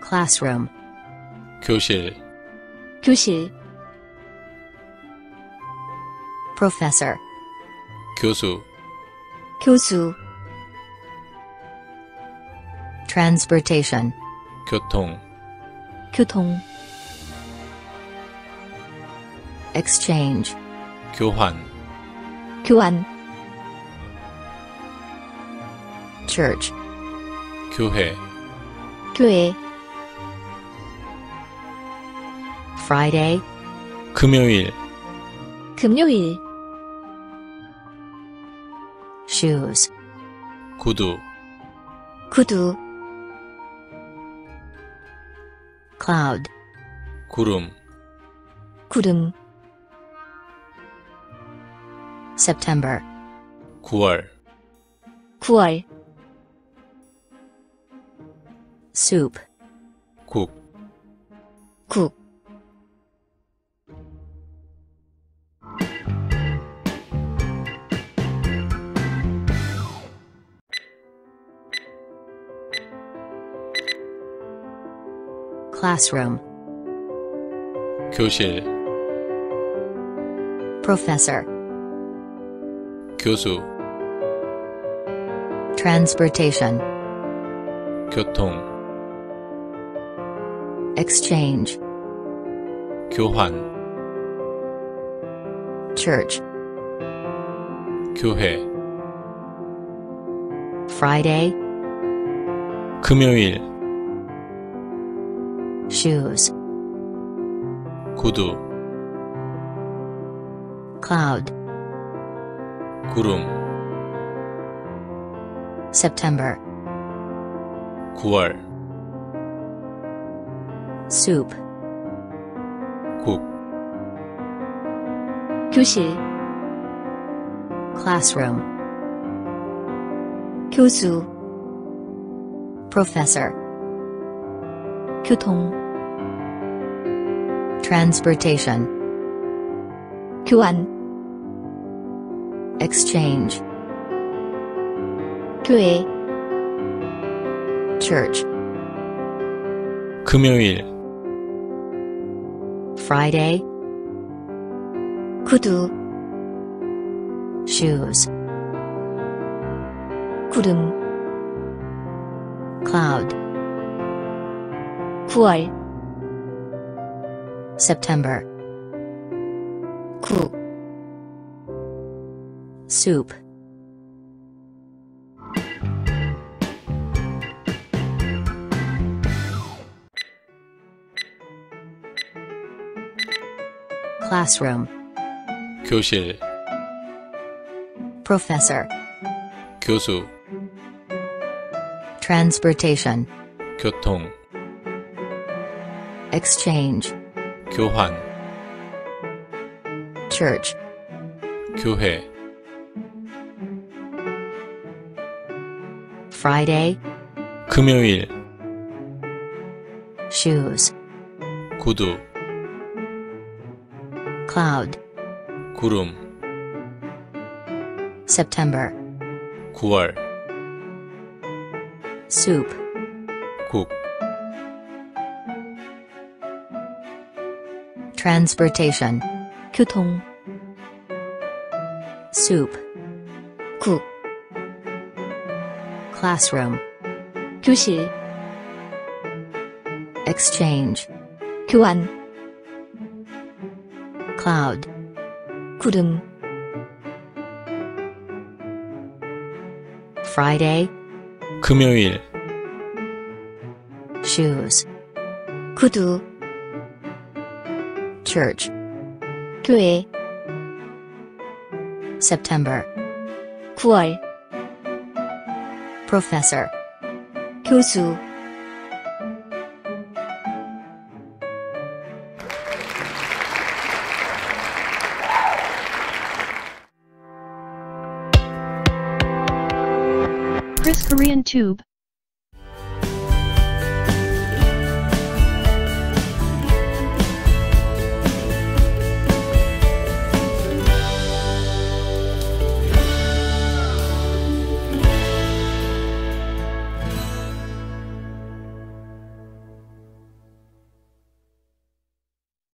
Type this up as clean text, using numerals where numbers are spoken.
classroom, 교실, 교실, professor, 교수, 교수, transportation, 교통, 교통, exchange, 교환, 교환, church, 교회, 교회, Friday, 금요일, 금요일, shoes, 구두, 구두, cloud, 구름, 구름, September, 9월, 9월, soup, 국, 국, classroom, 교실, professor, 교수, transportation, 교통, exchange, 교환, church, 교회, Friday, 금요일, shoes, 구두, cloud, 구름, September, 9월, soup, 국, 교실, classroom, 교수, professor, 교통, transportation, 교환, exchange, 교회, church, 금요일, Friday, 구두, shoes, 구름, cloud, 9월, September, 국, soup, classroom, 교실, professor, 교수, transportation, 교통, exchange, 교환, church, 교회, Friday, 금요일, shoes, 구두, cloud, 구름, September, 9월, soup, 국, transportation, 교통, soup, 국, classroom, 교실, exchange, 교환, cloud, 구름, Friday, 금요일, shoes, 구두, church, 교회, September, 9월, professor, 교수, Kris Korean Tube.